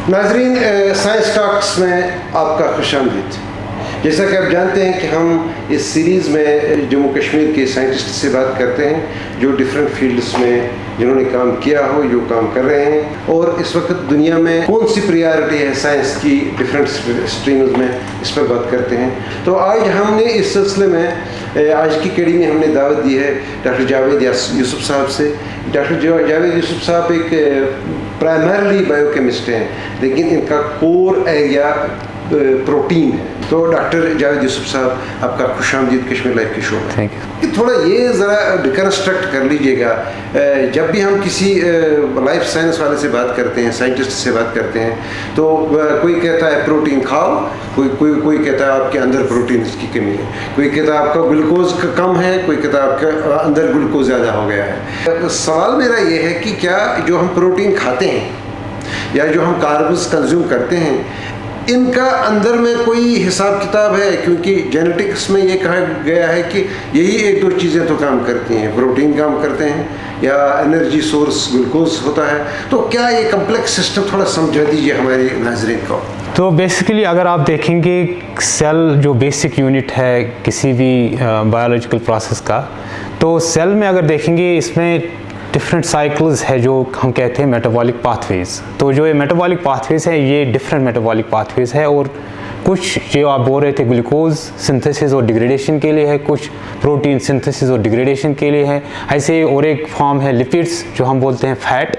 नाजरीन, science talks में आपका खुशामदीद। जैसा कि आप जानते हैं कि हम इस सीरीज़ में जम्मू कश्मीर के साइंटिस्ट से बात करते हैं जो डिफरेंट फील्ड्स में जिन्होंने काम किया हो, जो काम कर रहे हैं, और इस वक्त दुनिया में कौन सी प्रायोरिटी है साइंस की डिफरेंट स्ट्रीम्स में, इस पर बात करते हैं। तो आज हमने इस सिलसिले में आज की कड़ी में हमने दावत दी है डॉक्टर जावेद यूसुफ साहब से। डॉक्टर जावेद यूसुफ साहब एक प्राइमरली बायोकेमिस्ट हैं, लेकिन इनका कोर एरिया प्रोटीन है। तो डॉक्टर जावेद यूसुफ साहब, आपका खुशामदीद कश्मीर लाइव के शो में। Thank you. थोड़ा ये ज़रा रिकन्स्ट्रक्ट कर लीजिएगा, जब भी हम किसी लाइफ साइंस वाले से बात करते हैं, साइंटिस्ट से बात करते हैं, तो कोई कहता है प्रोटीन खाओ, कोई कहता है आपके अंदर प्रोटीन की कमी है, कोई कहता है आपका ग्लूकोज कम है, कोई कहता है आपके अंदर ग्लूकोज ज़्यादा हो गया है। सवाल मेरा ये है कि क्या जो हम प्रोटीन खाते हैं या जो हम कार्ब्स कंज्यूम करते हैं, इनका अंदर में कोई हिसाब किताब है? क्योंकि जेनेटिक्स में ये कहा गया है कि यही एक दो चीज़ें तो काम करती हैं, प्रोटीन काम करते हैं या एनर्जी सोर्स ग्लूकोज होता है। तो क्या ये कम्प्लेक्स सिस्टम थोड़ा समझा दीजिए हमारे नाज़रीन को। तो बेसिकली अगर आप देखेंगे सेल जो बेसिक यूनिट है किसी भी बायोलॉजिकल प्रोसेस का, तो सेल में अगर देखेंगे इसमें डिफरेंट साइकिल्स है जो हम कहते हैं मेटाबॉलिक पाथवेज। तो जो ये मेटाबॉलिक पाथवेज है ये डिफरेंट मेटाबॉलिक पाथवेज है, और कुछ जो आप बोल रहे थे ग्लूकोज सिंथेसिस और डिग्रेडेशन के लिए है, कुछ प्रोटीन सिंथेसिस और डिग्रेडेशन के लिए है। ऐसे और एक फॉर्म है लिपिड्स, जो हम बोलते हैं फैट,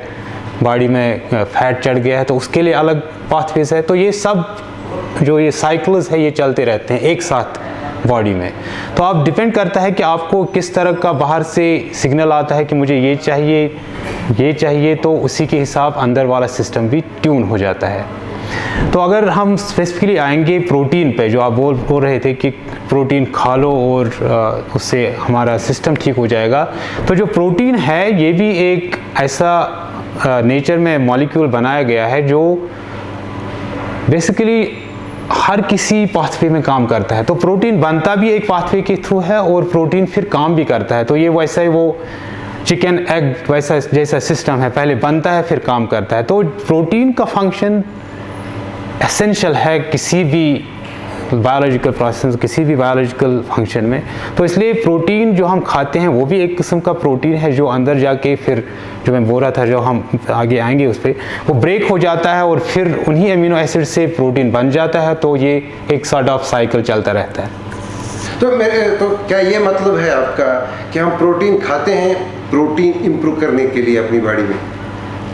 बॉडी में फैट चढ़ गया है तो उसके लिए अलग पाथवेज है। तो ये सब जो ये साइकिल्स है ये चलते रहते हैं एक साथ बॉडी में। तो आप डिपेंड करता है कि आपको किस तरह का बाहर से सिग्नल आता है कि मुझे ये चाहिए, तो उसी के हिसाब अंदर वाला सिस्टम भी ट्यून हो जाता है। तो अगर हम स्पेसिफिकली आएंगे प्रोटीन पे, जो आप बोल रहे थे कि प्रोटीन खा लो और उससे हमारा सिस्टम ठीक हो जाएगा, तो जो प्रोटीन है ये भी एक ऐसा नेचर में मॉलिक्यूल बनाया गया है जो बेसिकली हर किसी पाथवे में काम करता है। तो प्रोटीन बनता भी एक पाथवे के थ्रू है और प्रोटीन फिर काम भी करता है। तो ये वैसा ही वो चिकन एग वैसा जैसा सिस्टम है, पहले बनता है फिर काम करता है। तो प्रोटीन का फंक्शन एसेंशियल है किसी भी बायोलॉजिकल प्रोसेस, किसी भी बायोलॉजिकल फंक्शन में। तो इसलिए प्रोटीन जो हम खाते हैं वो भी एक किस्म का प्रोटीन है जो अंदर जाके फिर जो मैं बोल रहा था, जो हम आगे आएंगे उस पर, वो ब्रेक हो जाता है और फिर उन्हीं अमीनो एसिड से प्रोटीन बन जाता है। तो ये एक सॉर्ट ऑफ साइकिल चलता रहता है। तो क्या ये मतलब है आपका कि हम प्रोटीन खाते हैं प्रोटीन इम्प्रूव करने के लिए अपनी बॉडी में?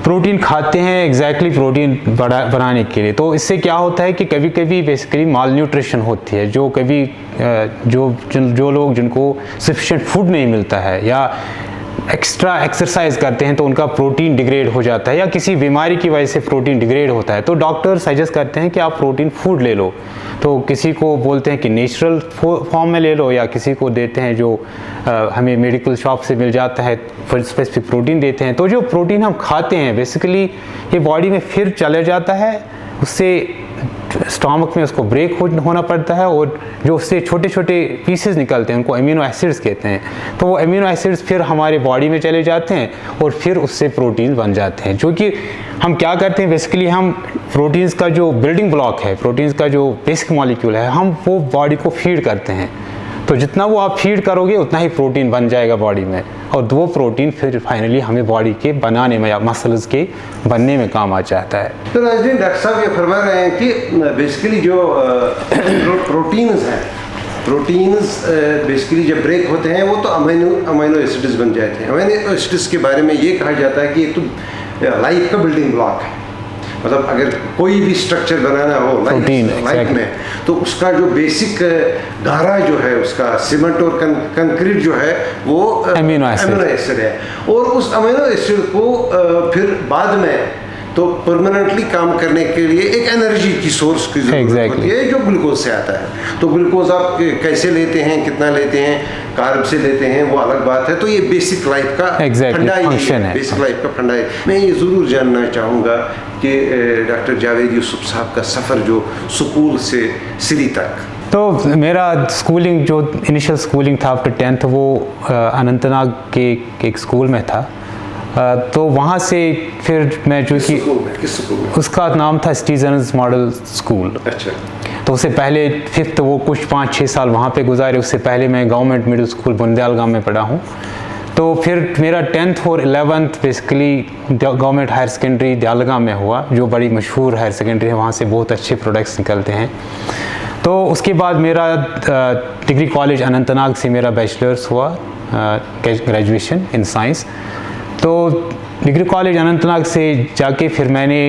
प्रोटीन खाते हैं एग्जैक्टली प्रोटीन बनाने के लिए। तो इससे क्या होता है कि कभी कभी बेसिकली माल न्यूट्रिशन होती है, जो कभी जो लोग जिनको सफिशिएंट फूड नहीं मिलता है या एक्स्ट्रा एक्सरसाइज करते हैं तो उनका प्रोटीन डिग्रेड हो जाता है, या किसी बीमारी की वजह से प्रोटीन डिग्रेड होता है, तो डॉक्टर सजेस्ट करते हैं कि आप प्रोटीन फूड ले लो। तो किसी को बोलते हैं कि नेचुरल फॉर्म में ले लो, या किसी को देते हैं जो हमें मेडिकल शॉप से मिल जाता है, स्पेसिफिक प्रोटीन देते हैं। तो जो प्रोटीन हम खाते हैं बेसिकली ये बॉडी में फिर चले जाता है, उससे स्टमक में उसको ब्रेक होना पड़ता है, और जो उससे छोटे छोटे पीसेस निकलते हैं उनको अमीनो एसिड्स कहते हैं। तो वो अमीनो एसिड्स फिर हमारे बॉडी में चले जाते हैं और फिर उससे प्रोटीन बन जाते हैं। जो कि हम क्या करते हैं बेसिकली, हम प्रोटीन्स का जो बिल्डिंग ब्लॉक है, प्रोटीन्स का जो बेसिक मॉलिक्यूल है, हम वो बॉडी को फीड करते हैं। तो जितना वो आप फीड करोगे उतना ही प्रोटीन बन जाएगा बॉडी में, और वो प्रोटीन फिर फाइनली हमें बॉडी के बनाने में या मसल्स के बनने में काम आ जाता है। तो नाज़रीन, डॉक्टर साहब ये फरमा रहे हैं कि बेसिकली जो प्रोटीन्स बेसिकली जब ब्रेक होते हैं वो तो अमीनो एसिड्स बन जाते हैं। अमीनो एसिड्स के बारे में ये कहा जाता है कि ये तो लाइफ का बिल्डिंग ब्लॉक है। मतलब अगर कोई भी स्ट्रक्चर बनाना हो लाइफ में, तो उसका जो बेसिक गारा जो है, उसका सीमेंट और कंक्रीट जो है वो अमीनो एसिड है, और उस अमीनो एसिड को फिर बाद में तो परमानेंटली काम करने के लिए एक एनर्जी की सोर्स की जरूरत होती है जो ग्लूकोज से आता है। तो ग्लूकोज आप कैसे लेते हैं, कितना लेते हैं, कार्ब से लेते हैं, वो अलग बात है। तो ये बेसिक लाइफ का फंडा है, बेसिक लाइफ का फंडा है। मैं ये ज़रूर जानना चाहूँगा कि डॉक्टर जावेद यूसुफ साहब का सफ़र जो स्कूल से सिरी तक, तो मेरा स्कूलिंग जो इनिशियल स्कूलिंग था आफ्टर 10th वो अनंतनाग के एक स्कूल में था। तो वहाँ से फिर मैं जो कि किस स्कूल में? उसका नाम था सिटीजन्स मॉडल स्कूल। अच्छा। तो उससे पहले फिफ्थ वो कुछ 5-6 साल वहाँ पे गुजारे। उससे पहले मैं गवर्नमेंट मिडिल स्कूल बुंदेल गाँव में पढ़ा हूँ। तो फिर मेरा 10th और 11th basically government higher secondary Dayalgam में हुआ, जो बड़ी मशहूर हायर सेकेंडरी है, वहाँ से बहुत अच्छे प्रोडक्ट्स निकलते हैं। तो उसके बाद मेरा डिग्री कॉलेज अनंतनाग से मेरा बैचलर्स हुआ, ग्रेजुएशन इन साइंस। तो डिग्री कॉलेज अनंतनाग से जाके फिर मैंने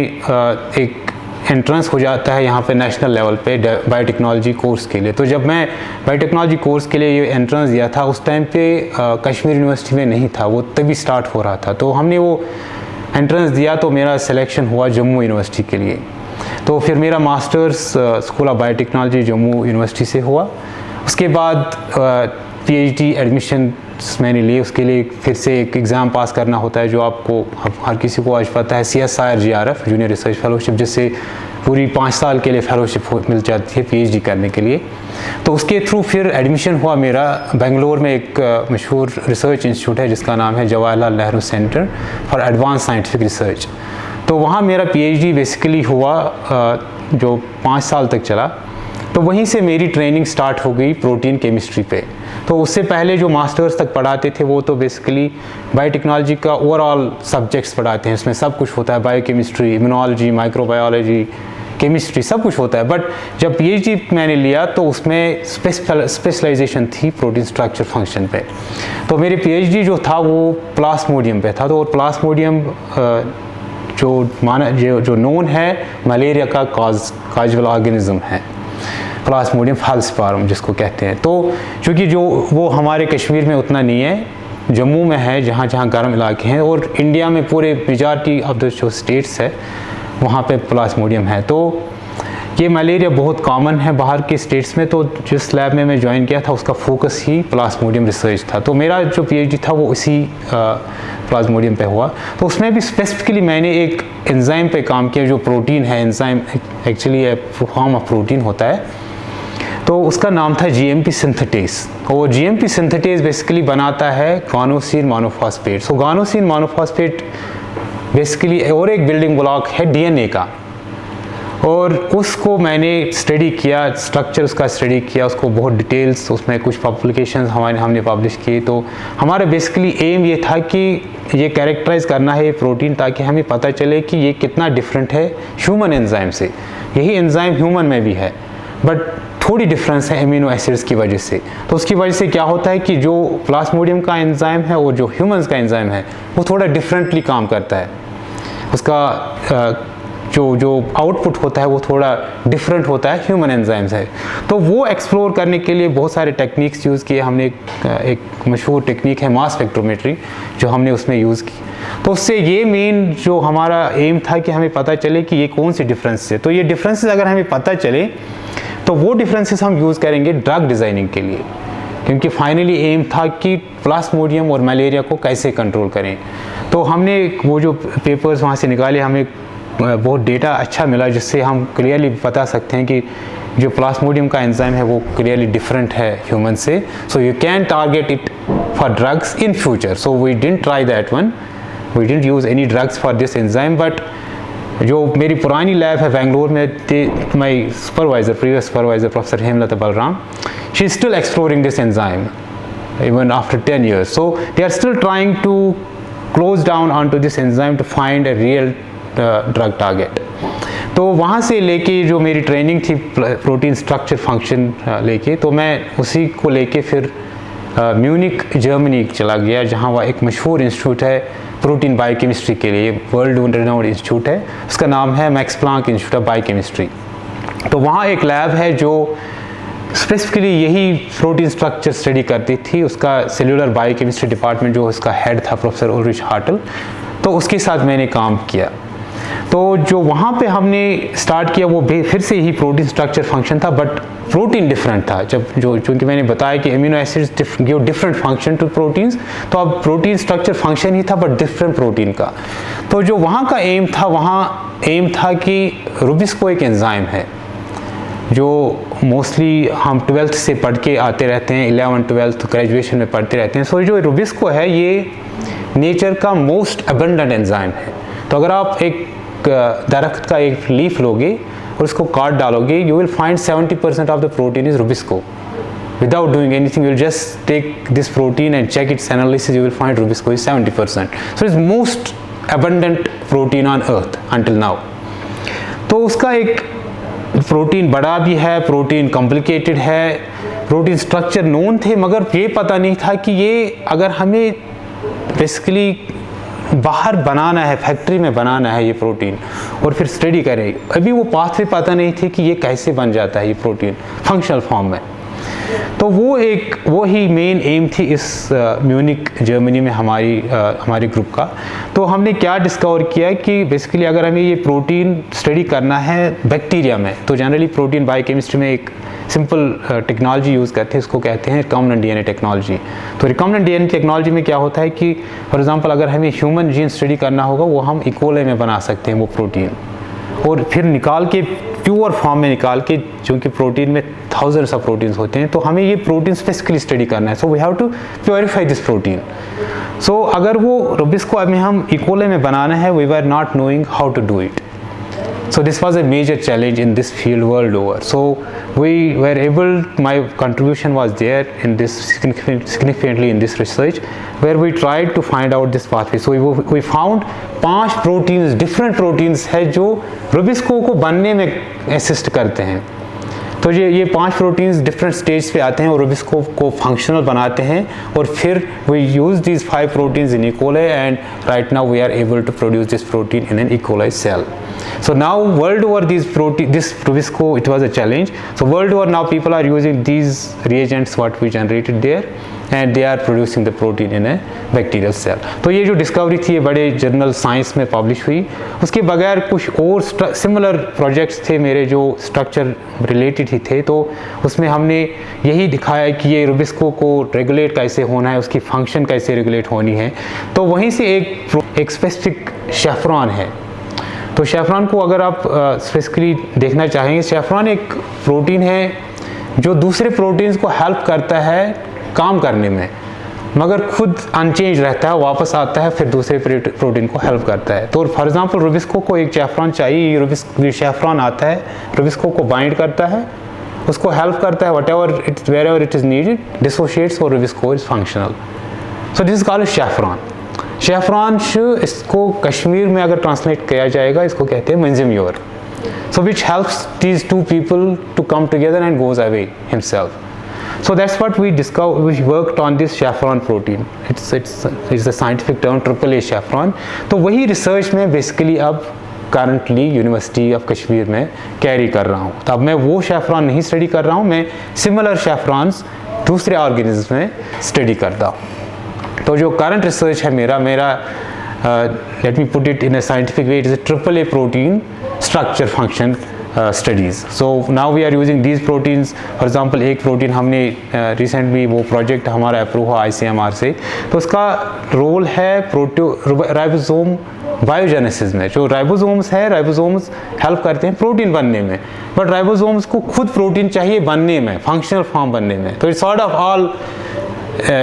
एक एंट्रेंस हो जाता है यहाँ पे नेशनल लेवल पे बायोटेक्नोलॉजी कोर्स के लिए। तो जब मैं बायोटेक्नोलॉजी कोर्स के लिए ये एंट्रेंस दिया था, उस टाइम पे कश्मीर यूनिवर्सिटी में नहीं था, वो तभी स्टार्ट हो रहा था। तो हमने वो एंट्रेंस दिया तो मेरा सिलेक्शन हुआ जम्मू यूनिवर्सिटी के लिए। तो फिर मेरा masters school of biotechnology Jammu university से हुआ। उसके बाद पीएचडी एडमिशन मैंने लिए। उसके लिए फिर से एक एग्ज़ाम पास करना होता है, जो आपको हर किसी को आज पता है, CSIR GRF junior research fellowship, जिससे पूरी 5 साल के लिए फेलोशिप मिल जाती है पीएचडी करने के लिए। तो उसके थ्रू फिर एडमिशन हुआ मेरा बेंगलोर में एक मशहूर रिसर्च इंस्टीट्यूट है जिसका नाम है Jawaharlal Nehru centre for advance scientific research. तो वहाँ मेरा पीएचडी बेसिकली हुआ, जो 5 साल तक चला। तो वहीं से मेरी ट्रेनिंग स्टार्ट हो गई प्रोटीन केमिस्ट्री पे। तो उससे पहले जो मास्टर्स तक पढ़ाते थे वो तो बेसिकली बायोटेक्नोलॉजी का ओवरऑल सब्जेक्ट्स पढ़ाते हैं, इसमें सब कुछ होता है, बायोकेमिस्ट्री, इम्यूनोलॉजी, माइक्रोबायोलॉजी, केमिस्ट्री, सब कुछ होता है। बट जब पीएचडी मैंने लिया तो उसमें स्पेशलाइजेशन थी प्रोटीन स्ट्रक्चर फंक्शन पे। तो मेरी पीएचडी जो था वो प्लास्मोडियम पे था। तो और प्लास्मोडियम जो नोन है मलेरिया का काजल ऑर्गेनिज्म है, प्लास्मोडियम फाल्सिपारम जिसको कहते हैं। तो चूँकि जो वो हमारे कश्मीर में उतना नहीं है, जम्मू में है जहाँ जहाँ गर्म इलाके हैं, और इंडिया में पूरे मेजॉरिटी ऑफ द जो स्टेट्स है वहाँ पे प्लास्मोडियम है। तो ये मलेरिया बहुत कॉमन है बाहर के स्टेट्स में। तो जिस लैब में मैं ज्वाइन किया था उसका फोकस ही प्लास्मोडियम रिसर्च था। तो मेरा जो पीएचडी था वो इसी प्लाज्मोडियम पे हुआ। तो उसमें भी स्पेसिफिकली मैंने एक एंजाइम पे काम किया, जो प्रोटीन है, enzyme actually form of protein होता है। तो उसका नाम था GMP सिंथेटेस। और GMP सिंथेटेस बेसिकली बनाता है गानोसिन मोनोफॉस्फेट। सो गानोसिन मोनोफॉस्फेट बेसिकली और एक बिल्डिंग ब्लॉक है DNA का, और उसको मैंने स्टडी किया, स्ट्रक्चर उसका स्टडी किया, उसको बहुत डिटेल्स, उसमें कुछ पब्लिकेशंस हमने पब्लिश किए। तो हमारा बेसिकली एम ये था कि ये कैरेक्टराइज करना है ये प्रोटीन, ताकि हमें पता चले कि ये कितना डिफरेंट है ह्यूमन एंजाइम से। यही एंजाइम ह्यूमन में भी है, बट थोड़ी डिफरेंस है अमीनो एसिड्स की वजह से। तो उसकी वजह से क्या होता है कि जो प्लास्मोडियम का एंजाइम है और जो ह्यूमंस का एंजाइम है वो थोड़ा डिफरेंटली काम करता है। उसका जो आउटपुट होता है वो थोड़ा डिफरेंट होता है ह्यूमन एंजाइम से। तो वो एक्सप्लोर करने के लिए बहुत सारे टेक्निक्स यूज़ किए हमने। एक मशहूर टेक्निक है मास स्पेक्ट्रोमेट्री, जो हमने उसमें यूज़ की। तो उससे ये मेन जो हमारा एम था कि हमें पता चले कि ये कौन से डिफरेंस है। तो ये डिफरेंसेस अगर हमें पता चले तो वो डिफरेंसेस हम यूज़ करेंगे ड्रग डिज़ाइनिंग के लिए, क्योंकि फाइनली एम था कि प्लास्मोडियम और मलेरिया को कैसे कंट्रोल करें। तो हमने वो जो पेपर्स वहाँ से निकाले, हमें बहुत डेटा अच्छा मिला, जिससे हम क्लियरली बता सकते हैं कि जो प्लास्मोडियम का एंजाइम है वो क्लियरली डिफरेंट है ह्यूमन से। So you can target it for drugs in future. So we didn't try that one, we didn't use any drugs for this enzyme. But जो मेरी पुरानी लैब है बेंगलोर में, my supervisor, previous supervisor professor Hemlata Balram, she is still exploring this enzyme even after 10 years. So they are still trying to close down onto this enzyme to find a real drug target. तो वहाँ से लेके जो मेरी training थी protein structure function लेके, तो मैं उसी को लेके फिर म्यूनिक जर्मनी चला गया, जहाँ वह एक मशहूर इंस्टीट्यूट है प्रोटीन बायोकेमिस्ट्री के लिए, वर्ल्ड रिनाउंड इंस्टीट्यूट है। उसका नाम है max Planck institute of biochemistry. तो वहाँ एक लैब है जो स्पेसिफिकली यही प्रोटीन स्ट्रक्चर स्टडी करती थी। उसका सेल्यूलर बायोकेमिस्ट्री डिपार्टमेंट जो उसका हेड था प्रोफेसर उलरिच हार्टल, तो उसके साथ मैंने काम किया। तो जो वहाँ पे हमने स्टार्ट किया वो फिर से ही प्रोटीन स्ट्रक्चर फंक्शन था, बट प्रोटीन डिफरेंट था। जब जो चूँकि मैंने बताया कि amino acids give different function to proteins, तो अब प्रोटीन स्ट्रक्चर फंक्शन ही था बट डिफरेंट प्रोटीन का। तो जो वहाँ का एम था, वहाँ एम था कि रुबिस्को एक एंजाइम है जो मोस्टली हम 12th से पढ़ के आते रहते हैं, 11th 12th ग्रेजुएशन में पढ़ते रहते हैं। सो जो रुबिस्को है ये नेचर का मोस्ट अबंडेंट एंजाइम है। तो अगर आप एक दरख्त का एक लीफ लोगे और उसको काट डालोगे, you will find 70% of the protein is Rubisco. Without doing anything, you will just take this protein and check its analysis, you will find Rubisco is 70%. So it's most abundant protein on earth until now. तो उसका एक protein बड़ा भी है, protein complicated है, protein structure known थे, मगर ये पता नहीं था कि ये अगर हमें बेसिकली बाहर बनाना है, फैक्ट्री में बनाना है ये प्रोटीन और फिर स्टडी करें, अभी वो पाथवे पता नहीं थे कि ये कैसे बन जाता है ये प्रोटीन फंक्शनल फॉर्म में। तो वो ही मेन एम थी इस म्यूनिक जर्मनी में हमारे ग्रुप का। तो हमने क्या डिस्कवर किया कि बेसिकली अगर हमें ये प्रोटीन स्टडी करना है बैक्टीरिया में, तो जनरली प्रोटीन बायोकेमिस्ट्री में एक सिंपल टेक्नोलॉजी यूज़ करते हैं, इसको कहते हैं रिकॉम्बिनेंट डीएनए टेक्नोलॉजी। तो रिकॉम्बिनेंट डीएनए टेक्नोलॉजी में क्या होता है कि फॉर एग्जांपल अगर हमें ह्यूमन जीन स्टडी करना होगा, वो हम इकोले में बना सकते हैं वो प्रोटीन, और फिर निकाल के प्योर फॉर्म में निकाल के, क्योंकि प्रोटीन में थाउजेंड्स ऑफ प्रोटीन्स होते हैं, तो हमें ये प्रोटीन स्पेसिफिकली स्टडी करना है। So we have to purify this protein. So अगर वो रुबिस्को हमें हम इकोले में बनाना है, we were not knowing how to do it. So this was a major challenge in this field world over. So we were able, my contribution was there in this significantly in this research, where we tried to find out this pathway. So we found 5 proteins, different proteins है जो Rubisco को बनने में assist करते हैं। तो ये 5 proteins different stage पे आते हैं और रुबिस्को को फंक्शनल बनाते हैं, और फिर we use these 5 proteins in E coli, and right now we are able to produce this protein in an E coli cell. So now world over this Rubisco, it was a challenge. So world over now people are using these reagents what we generated there, and they are producing the protein in a bacterial cell. तो ये जो discovery थी ये बड़े journal science में publish हुई. उसके बगैर कुछ और सिमिलर प्रोजेक्ट्स थे मेरे जो स्ट्रक्चर रिलेटेड ही थे, तो उसमें हमने यही दिखाया कि ये रुबिस्को को रेगुलेट कैसे होना है, उसकी फंक्शन कैसे रेगुलेट होनी है. तो वहीं से एक स्पेसिफिक शेफ्रॉन है. तो शेफ्रॉन को अगर आप स्पेसिफिकली देखना चाहेंगे, शेफ्रॉन एक प्रोटीन है जो दूसरे प्रोटीन्स को हेल्प करता है काम करने में, मगर खुद अनचेंज रहता है, वापस आता है फिर दूसरे प्रोटीन को हेल्प करता है. तो फॉर एग्जांपल रुबिस्को को एक शेफ्रॉन चाहिए, ये शेफ्रॉन आता है, रुबिस्को को बाइंड करता है, उसको हेल्प करता है, wherever it is needed, dissociates और rubisco is functional. So this is called chaperone. Chaperone इसको कश्मीर में अगर ट्रांसलेट किया जाएगा इसको कहते हैं मंजम्योर. So which helps these two people to come together and goes away himself. So that's what we discovered. We worked on this saffron protein. It's a scientific term, AAA saffron. तो वही research में basically अब currently university of Kashmir में carry कर रहा हूँ. तो अब मैं वो saffron नहीं स्टडी कर रहा हूँ, मैं सिमिलर saffrons दूसरे ऑर्गेनिज्म में स्टडी करता हूँ. तो जो करंट रिसर्च है मेरा let me put it in a scientific way, it is a AAA protein structure function studies. So now we are using these proteins. For example, एक protein हमने रिसेंटली वो प्रोजेक्ट हमारा अप्रूव हुआ ICMR से, तो उसका रोल है ribosome biogenesis में. जो राइबोसोम्स है, राइबोसोम्स हेल्प करते हैं प्रोटीन बनने में, बट राइबोसोम्स को खुद प्रोटीन चाहिए बनने में, फंक्शनल फॉर्म बनने में. तो it's sort of all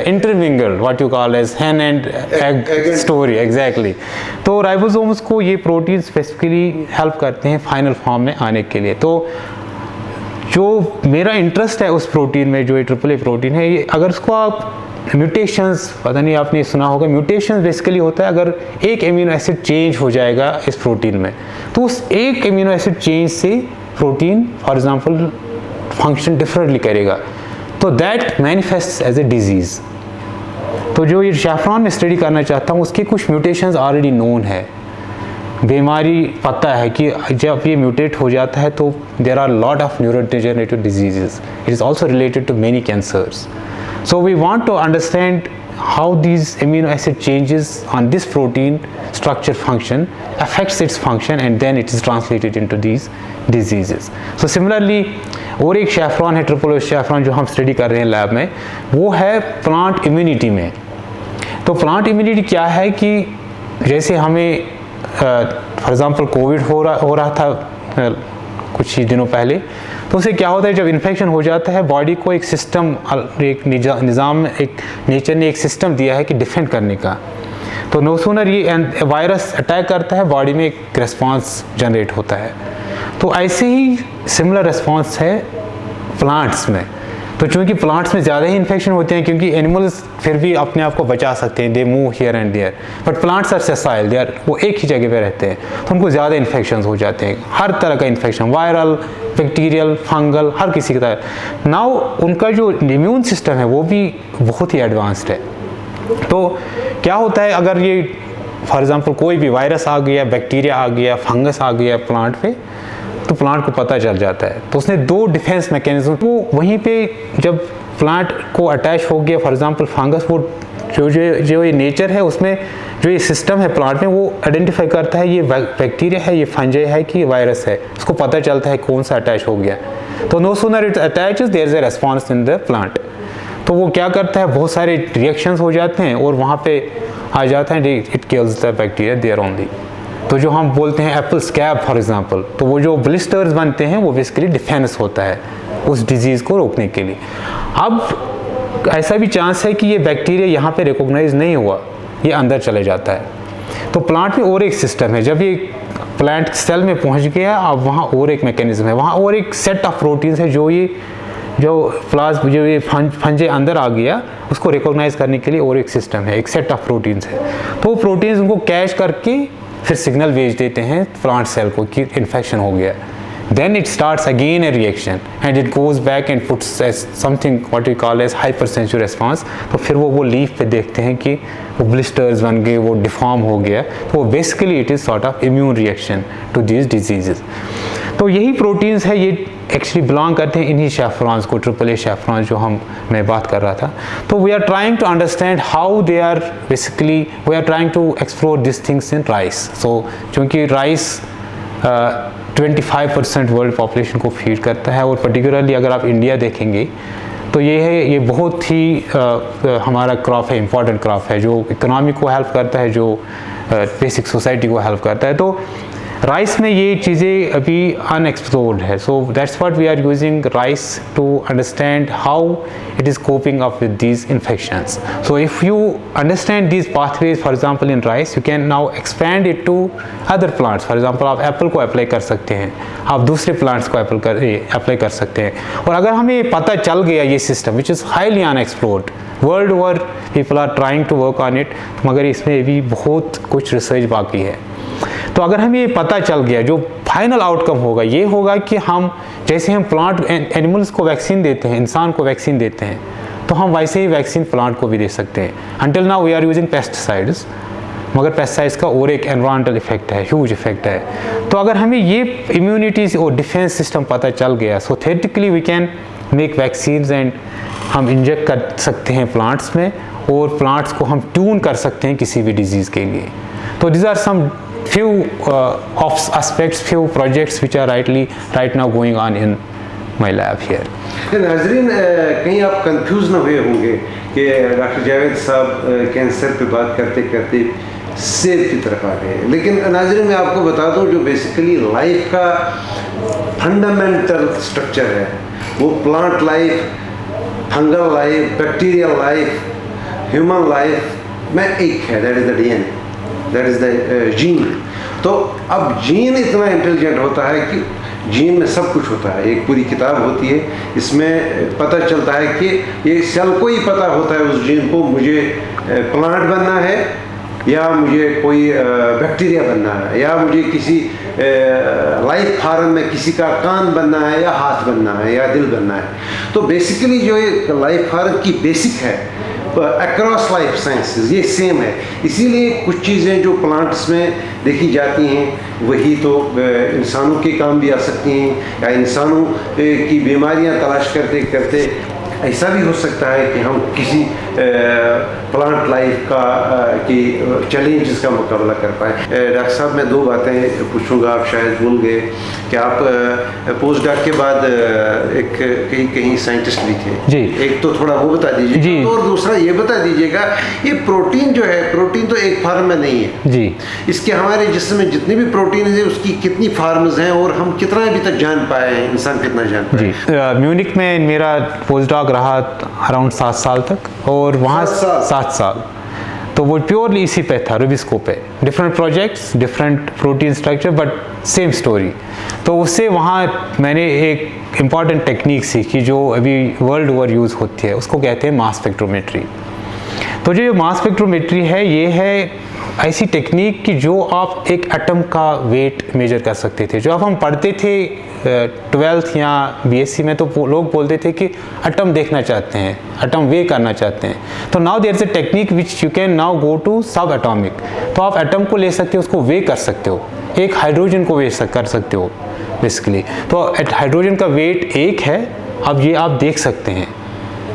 intermingled, what you call as hen and egg story. Exactly. तो राइबोसोम्स को ये प्रोटीन स्पेसिफिकली हेल्प करते हैं फाइनल फॉर्म में आने के लिए. तो जो मेरा इंटरेस्ट है उस प्रोटीन में, जो ये AAA प्रोटीन है, ये अगर उसको आप म्यूटेशंस, पता नहीं आपने सुना होगा, म्यूटेशंस बेसिकली होता है अगर एक एमिनो एसिड चेंज हो जाएगा इस प्रोटीन में, तो उस एक एमिनो एसिड चेंज से protein for example function differently करेगा, तो that manifests as a disease. तो जो ये शेफ्रॉन में स्टडी करना चाहता हूँ उसके कुछ म्यूटेशंस ऑलरेडी नोन है, बीमारी पता है कि जब ये म्यूटेट हो जाता है तो there are lot of neurodegenerative diseases. It is also related to many cancers. So we want to understand how these amino acid changes on this protein structure function affects its function, and then it is translated into these diseases. So similarly और एक शेफ्रॉन है, AAA शेफ्रॉन, जो हम study कर रहे हैं lab में, वो है प्लांट इम्यूनिटी में. तो प्लांट इम्यूनिटी क्या है कि जैसे हमें फॉर एग्जांपल कोविड हो रहा था कुछ ही दिनों पहले, तो उससे क्या होता है, जब इन्फेक्शन हो जाता है बॉडी को एक सिस्टम, एक निज़ाम, एक नेचर ने एक सिस्टम दिया है कि डिफेंड करने का. तो नो सूनर ये वायरस अटैक करता है, बॉडी में एक रिस्पॉन्स जनरेट होता है। तो ऐसे ही सिमिलर रिस्पॉन्स है प्लांट्स में। तो चूँकि प्लांट्स में ज़्यादा ही इन्फेक्शन होते हैं, क्योंकि एनिमल्स फिर भी अपने आप को बचा सकते हैं, they move here and there, but plants are sessile, they are, वो एक ही जगह पे रहते हैं, तो उनको ज़्यादा इन्फेक्शन हो जाते हैं, हर तरह का इन्फेक्शन, वायरल, बैक्टीरियल, फंगल, हर किसी का। नाउ उनका जो इम्यून सिस्टम है वो भी बहुत ही एडवांस्ड है। तो क्या होता है, अगर ये फॉर एग्ज़ाम्पल कोई भी वायरस आ गया, बैक्टीरिया आ गया, फंगस आ गया प्लांट पे, तो प्लांट को पता चल जाता है। तो उसने दो डिफेंस मैकेनिज्म, वो वहीं पे जब प्लांट को अटैच हो गया, फॉर एग्जांपल फंगस, वो जो ये नेचर है उसमें, जो ये सिस्टम है प्लांट में, वो आइडेंटिफाई करता है ये बैक्टीरिया है, ये फंजाई है कि वायरस है, उसको पता चलता है कौन सा अटैच हो गया। तो no sooner it attaches there is a response in the plant. तो वो क्या करता है, बहुत सारे रिएक्शंस हो जाते हैं और वहाँ पे आ जाता है, it kills the bacteria there only. तो जो हम बोलते हैं एप्पल स्कैब फॉर एग्जांपल, तो वो जो ब्लिस्टर्स बनते हैं वो बेसिकली डिफेंस होता है उस डिजीज़ को रोकने के लिए। अब ऐसा भी चांस है कि ये बैक्टीरिया यहाँ पे रिकॉग्नाइज नहीं हुआ, ये अंदर चले जाता है। तो प्लांट में और एक सिस्टम है, जब ये प्लांट सेल में पहुँच गया, अब वहाँ और एक मैकेनिज्म है, वहाँ और एक सेट ऑफ प्रोटीन्स है जो ये फंजे अंदर आ गया, उसको रिकॉग्नाइज करने के लिए और एक सिस्टम है, एक सेट ऑफ प्रोटीन्स है। तो वो प्रोटीन्स उनको कैच करके फिर सिग्नल भेज देते हैं प्लांट सेल को कि इन्फेक्शन हो गया। Then it starts again a reaction and it goes back and puts something what we call as hyper sensitive response. तो फिर वो लीफ पे देखते हैं कि वो ब्लिस्टर्स बन गए, वो डिफॉर्म हो गया। तो वो basically it is sort of immune reaction to these diseases. तो यही प्रोटीन्स है, ये एक्चुअली बिलोंग करते हैं इन्हीं शेफ्रॉन्स को, AAA शेफ्रॉन्स जो मैं बात कर रहा था। तो we are trying to understand how they are basically, we are trying to explore this things in rice. So चूँकि राइस 25% वर्ल्ड पॉपुलेशन को फीड करता है, और पर्टिकुलरली अगर आप इंडिया देखेंगे तो ये बहुत ही हमारा क्रॉप है, इम्पॉर्टेंट क्रॉप है, जो इकोनॉमी को हेल्प करता है, जो बेसिक सोसाइटी को हेल्प करता है। तो राइस में ये चीज़ें अभी अनएक्सप्लोर्ड है। So that's what we are using rice to understand how it is coping up with these infections. So if you understand these pathways, for example in rice, you can now expand it to other plants. For example, आप Apple को apply कर सकते हैं, आप दूसरे plants को apply कर सकते हैं। और अगर हमें पता चल गया ये system which is highly unexplored, world over people are trying to work on it, मगर इसमें भी बहुत कुछ रिसर्च बाकी है। तो अगर हमें ये पता चल गया, जो फाइनल आउटकम होगा ये होगा कि हम जैसे हम प्लांट एनिमल्स को वैक्सीन देते हैं, इंसान को वैक्सीन देते हैं, तो हम वैसे ही वैक्सीन प्लांट को भी दे सकते हैं। Until now we are using pesticides, मगर पेस्टिसाइड्स का और एक एनवायरमेंटल इफेक्ट है, ह्यूज इफेक्ट है। तो अगर हमें ये इम्यूनिटी और डिफेंस सिस्टम पता चल गया, so theoretically we can make vaccines and हम इंजेक्ट कर सकते हैं प्लांट्स में, और प्लांट्स को हम ट्यून कर सकते हैं किसी भी डिजीज़ के लिए। तो these are some few of aspects, few projects which are right now going on in my lab here. नाज़रीन, कहीं आप कंफ्यूज ना हुए होंगे कि डॉक्टर जावेद साहब कैंसर पे बात करते करते सेब की तरफ आ गए, लेकिन नाज़रीन मैं आपको बता दूं जो बेसिकली लाइफ का फंडामेंटल स्ट्रक्चर है, वो plant life, fungal life, bacterial life, human life में एक है, that is the DNA, that is the gene. तो अब जीन इतना इंटेलिजेंट होता है कि जीन में सब कुछ होता है, एक पूरी किताब होती है, इसमें पता चलता है कि ये सेल को ही पता होता है उस जीन को, मुझे प्लांट बनना है या मुझे कोई बैक्टीरिया बनना है, या मुझे किसी लाइफ फार्म में किसी का कान बनना है या हाथ बनना है या दिल बनना है। तो बेसिकली जो ये लाइफ फार्म की बेसिक है अक्रॉस लाइफ साइंसेस ये सेम है। इसीलिए कुछ चीज़ें जो प्लांट्स में देखी जाती हैं वही तो इंसानों के काम भी आ सकती हैं, या इंसानों की बीमारियां तलाश करते करते ऐसा भी हो सकता है कि हम किसी प्लांट लाइफ का की चैलेंजेस का मुकाबला कर पाए। डॉक्टर साहब मैं दो बातें पूछूंगा, आप शायद भूल गए कि आप पोस्ट डॉक के बाद एक कहीं साइंटिस्ट भी थे जी। एक तो थोड़ा वो बता दीजिए जी, और दूसरा ये बता दीजिएगा ये प्रोटीन जो है, प्रोटीन तो एक फार्म में नहीं है जी, इसके हमारे जिस्म में जितनी भी प्रोटीन है उसकी कितनी फार्म्स हैं और हम कितना अभी तक जान पाए हैं, इंसान कितना जान पाए? जी, म्यूनिक में मेरा पोस्ट डॉक रहा अराउंड 7 साल तक, और वहाँ 7 साल। तो वो प्योरली इसी पे था, रुबिस्को पे, different projects, different protein structure, but same story. तो उससे वहाँ मैंने एक इम्पॉर्टेंट टेक्निक सीखी जो अभी वर्ल्ड ओवर यूज़ होती है, उसको कहते हैं मास स्पेक्ट्रोमेट्री। तो जो मास स्पेक्ट्रोमेट्री है, ये है ऐसी टेक्निक कि जो आप एक एटम का वेट मेजर कर सकते थे। जो अब हम पढ़ते थे 12th या BSc में, तो लोग बोलते थे कि एटम देखना चाहते हैं, एटम वे करना चाहते हैं। तो now there is a technique which you can now go to subatomic. तो आप एटम को ले सकते हो, उसको वे कर सकते हो, एक हाइड्रोजन को वे कर सकते हो बेसिकली। तो हाइड्रोजन का वेट 1 है, अब ये आप देख सकते हैं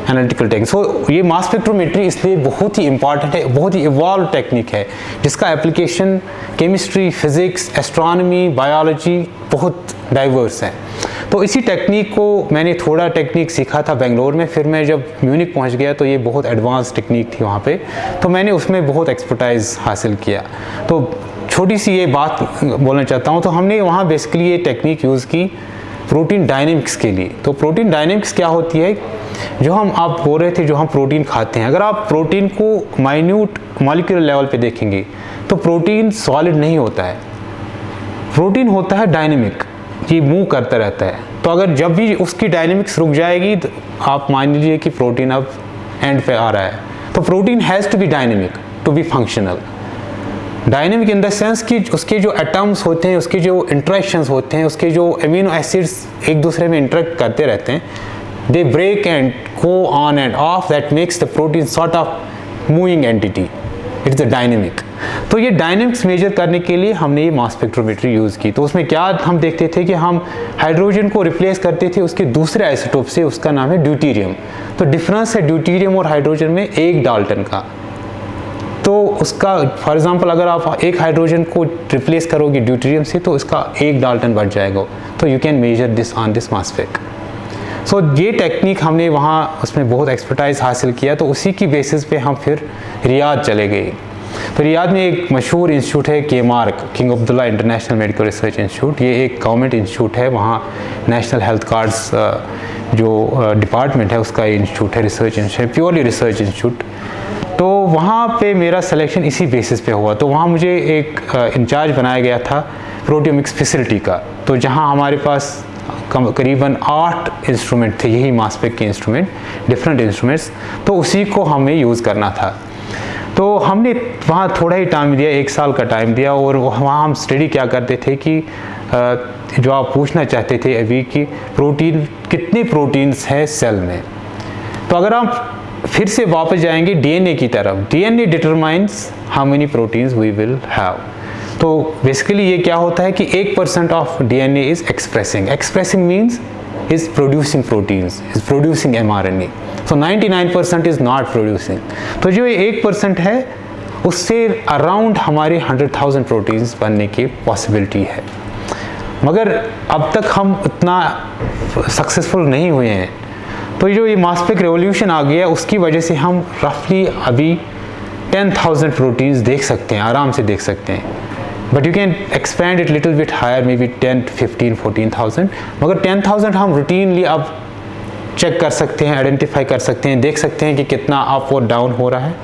एनालिटिकल टेक्निक। सो ये मास स्पेक्ट्रोमेट्री इसलिए बहुत ही इंपॉर्टेंट है, बहुत ही इवॉल्व टेक्निक है, जिसका application chemistry, physics, astronomy, biology बहुत डाइवर्स है। तो इसी टेक्निक को मैंने थोड़ा टेक्निक सीखा था बेंगलोर में, फिर मैं जब म्यूनिक पहुंच गया तो ये बहुत एडवांस टेक्निक थी वहाँ पे, तो मैंने उसमें बहुत एक्सपर्टाइज हासिल किया। तो छोटी सी ये बात बोलना चाहता हूँ, तो हमने वहाँ बेसिकली ये टेक्निक यूज़ की प्रोटीन डायनेमिक्स के लिए। तो प्रोटीन डायनेमिक्स क्या होती है, जो हम आप बोल रहे थे जो हम प्रोटीन खाते हैं, अगर आप प्रोटीन को माइन्यूट मॉलिक्यूलर लेवल पे देखेंगे तो प्रोटीन सॉलिड नहीं होता है, प्रोटीन होता है डायनेमिक, ये मूव करता रहता है। तो अगर जब भी उसकी डायनेमिक्स रुक जाएगी तो आप मान लीजिए कि प्रोटीन अब एंड पे आ रहा है। तो protein has to be dynamic to be functional. Dynamic in the sense कि उसके जो एटम्स होते हैं, उसके जो इंटरेक्शंस होते हैं, उसके जो अमीनो एसिड्स एक दूसरे में इंटरेक्ट करते रहते हैं, they break and go on and off, that makes the protein sort of moving entity, it's a dynamic। तो ये डायनेमिक्स मेजर करने के लिए हमने ये मास स्पेक्ट्रोमेट्री यूज़ की। तो उसमें क्या हम देखते थे कि हम हाइड्रोजन को रिप्लेस करते थे उसके दूसरे आइसोटोप से, उसका नाम है ड्यूटीरियम। तो डिफरेंस है ड्यूटीरियम और हाइड्रोजन में 1 डाल्टन का। तो उसका फॉर एग्जांपल अगर आप एक हाइड्रोजन को रिप्लेस करोगे ड्यूटीरियम से तो उसका 1 डाल्टन बढ़ जाएगा। तो you can measure this on this mass spec. So ये टेक्निक हमने वहाँ उसमें बहुत एक्सपर्टाइज हासिल किया। तो उसी की बेसिस पे हम फिर रियाद चले गए। तो रियाद में एक मशहूर इंस्टीट्यूट है KMARC, king Abdullah international medical research institute. ये एक गवर्नमेंट इंस्टीट्यूट है, वहाँ नेशनल हेल्थ कार्ड्स जो डिपार्टमेंट है उसका इंस्टीट्यूट है, रिसर्च इंस्टीट्यूट है, प्योरली रिसर्च इंस्टीट्यूट। तो वहाँ पे मेरा सिलेक्शन इसी बेसिस पे हुआ। तो वहाँ मुझे एक इंचार्ज बनाया गया था प्रोटियोमिक्स फैसिलिटी का। तो जहाँ हमारे पास करीबन 8 इंस्ट्रूमेंट थे, यही मास स्पेक के इंस्ट्रूमेंट, डिफरेंट इंस्ट्रूमेंट्स। तो उसी को हमें यूज़ करना था। तो हमने वहाँ थोड़ा ही टाइम दिया, 1 साल का टाइम दिया। और वहाँ हम स्टडी क्या करते थे कि जो आप पूछना चाहते थे अभी कि प्रोटीन, कितने प्रोटीन्स हैं सेल में। तो अगर आप फिर से वापस जाएंगे DNA की तरफ, DNA determines how many proteins we will have. तो बेसिकली ये क्या होता है कि 1% of DNA is expressing means is producing proteins, is producing mRNA। So 99% is not producing. तो जो 1% है उससे अराउंड हमारे 100,000 प्रोटीन्स बनने की पॉसिबिलिटी है। मगर अब तक हम उतना सक्सेसफुल नहीं हुए हैं। तो जो ये मास स्पेक रेवोल्यूशन आ गया उसकी वजह से हम रफली अभी 10,000 प्रोटीन्स देख सकते हैं, आराम से देख सकते हैं। But you can expand it little bit higher, maybe 10, 15, 14,000। मगर 10,000 हम रूटीनली अब चेक कर सकते हैं, आइडेंटिफाई कर सकते हैं, देख सकते हैं कि कितना अप और डाउन हो रहा है।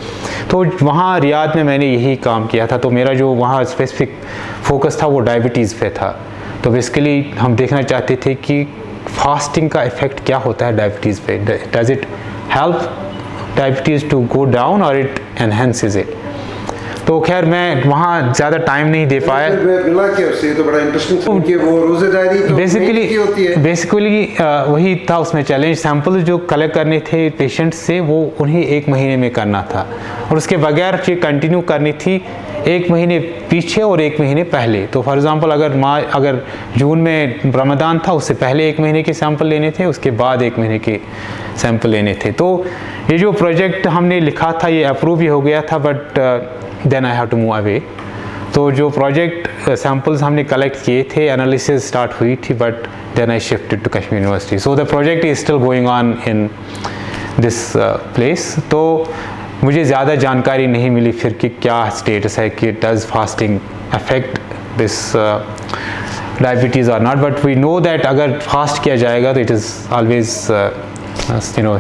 तो वहाँ रियाद में मैंने यही काम किया था। तो मेरा जो वहाँ स्पेसिफिक फोकस था वो डायबिटीज़ पे था। तो बेसिकली हम देखना चाहते थे कि फास्टिंग का इफ़ेक्ट क्या होता है डायबिटीज़ पे, does it help diabetes to go down और इट एनहेंसेस इट। तो खैर मैं वहाँ ज़्यादा टाइम नहीं दे पाया। मिला क्या उससे, तो बड़ा इंटरेस्टिंग कि वो रोज़े डायरी तो बेसिकली वही था उसमें चैलेंज। सैंपल जो कलेक्ट करने थे पेशेंट्स से वो उन्हें 1 महीने में करना था, और उसके बगैर ये कंटिन्यू करनी थी 1 महीने पीछे और 1 महीने पहले। तो फॉर एग्जांपल अगर जून में रमज़ान था उससे पहले 1 महीने के सैंपल लेने थे, उसके बाद 1 महीने के सैंपल लेने थे। तो ये जो प्रोजेक्ट हमने लिखा था ये अप्रूव ही हो गया था, but then I have to move away. तो जो प्रोजेक्ट सैंपल्स हमने कलेक्ट किए थे, एनालिसिस स्टार्ट हुई थी, but then I shifted to Kashmir University. So the project is still going on in this place. तो मुझे ज़्यादा जानकारी नहीं मिली फिर कि क्या स्टेटस है, कि does fasting affect this diabetes और not. But we know that अगर फास्ट किया जाएगा तो it is always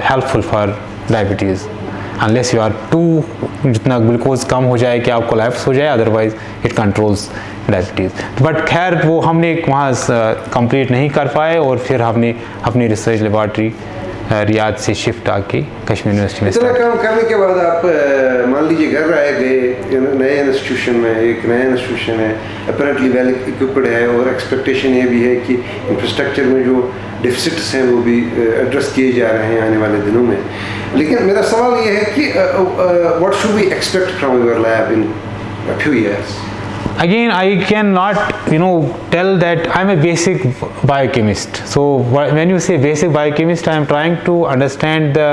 helpful for diabetes. Unless you are too, जितना ग्लूकोज कम हो जाए कि आप कोलैप्स हो जाए, otherwise it controls diabetes. But खैर वो हमने वहाँ कंप्लीट नहीं कर पाए और फिर हमने अपनी रिसर्च लेबॉर्ट्री रियाद से शिफ्ट आके कश्मीर यूनिवर्सिटी में इतना काम करने के बाद आप मान लीजिए घर आए गए नए इंस्टीट्यूशन में, एक नया इंस्टीट्यूशन है, अपेरेंटली वेल इक्विप्ड है और एक्सपेक्टेशन ये भी है कि इंफ्रास्ट्रक्चर में जो डिफिसिट्स हैं वो भी एड्रेस किए जा रहे हैं आने वाले दिनों में। लेकिन मेरा सवाल ये है कि what should we expect from your lab in a few years? Again, I cannot, tell that I'm a basic biochemist. So when you say basic biochemist, I'm trying to understand the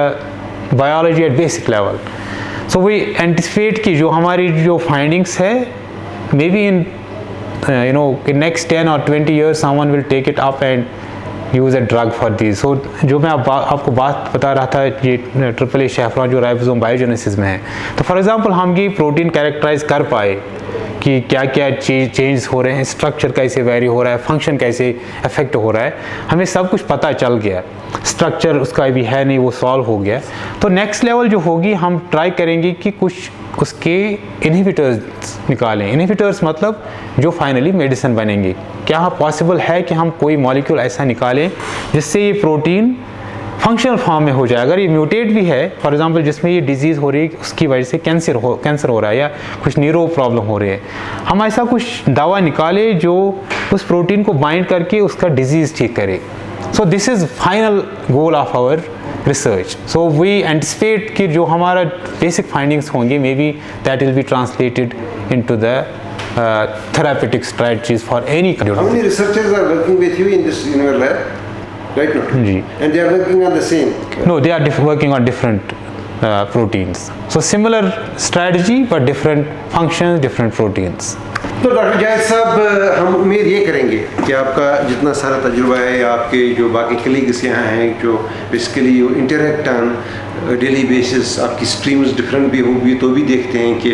biology at basic level. So we anticipate कि जो हमारी जो findings है, maybe in in next 10 or 20 years, someone will take it up and use a drug for these. So जो मैं आपको बात बता रहा था, ये AAA शेफ्रॉन जो राइबोसोम बायोजेनेसिस में है, तो फॉर एग्जांपल हम ये प्रोटीन कैरेक्टराइज कर पाए कि क्या क्या चेंज हो रहे हैं, स्ट्रक्चर कैसे वेरी हो रहा है, फंक्शन कैसे अफेक्ट हो रहा है, हमें सब कुछ पता चल गया। स्ट्रक्चर उसका भी है नहीं, वो सॉल्व हो गया। तो नेक्स्ट लेवल जो होगी, हम ट्राई करेंगे कि कुछ उसके इनहिबिटर्स निकालें। इनहिबिटर्स मतलब जो फाइनली मेडिसिन बनेंगे। क्या पॉसिबल है कि हम कोई मॉलिक्यूल ऐसा निकालें जिससे ये प्रोटीन फंक्शनल फॉर्म में हो जाए? अगर ये म्यूटेट भी है, फॉर एग्जांपल जिसमें ये डिजीज़ हो रही है, उसकी वजह से कैंसर हो रहा है या कुछ न्यूरो प्रॉब्लम हो रही है, हम ऐसा कुछ दवा निकालें जो उस प्रोटीन को बाइंड करके उसका डिजीज़ ठीक करे। So this is final goal of our research. So we anticipate कि जो हमारा बेसिक फाइंडिंग्स होंगे, maybe that will be translated into the therapeutic strategies for any kind. How many researchers are working with you in your lab? Right now? And they are working on the same? No, they are working on different proteins. So similar strategy but different functions, different proteins. तो doctor Zahid साहब, हम उम्मीद ये करेंगे कि आपका जितना सारा तजुर्बा है, आपके जो बाकी कलीग्स यहाँ हैं जो basically interact on daily basis, आपकी स्ट्रीम्स डिफरेंट भी होगी तो भी देखते हैं कि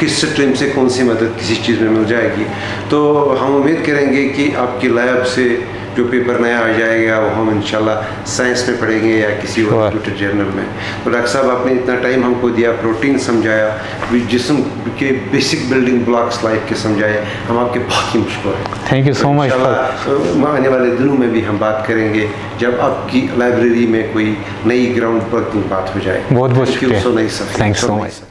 किस स्ट्रीम से कौन सी मदद किसी चीज़ में मिल जाएगी। तो हम उम्मीद करेंगे कि आपकी लैब से जो पेपर नया आ जाएगा वो हम इंशाल्लाह साइंस में पढ़ेंगे या किसी और ट्विटर जर्नल में। तो डॉक्टर साहब, आपने इतना टाइम हमको दिया, प्रोटीन समझाया, जिस्म के बेसिक बिल्डिंग ब्लॉक्स लाइफ के समझाए, हम आपके बहुत ही मुश्किल है। Thank you so much. आने वाले दिनों में भी हम बात करेंगे जब आपकी लाइब्रेरी में कोई नई ग्राउंड ब्रेकिंग बात हो जाए। बहुत बहुत शुक्रिया। Thank you so much.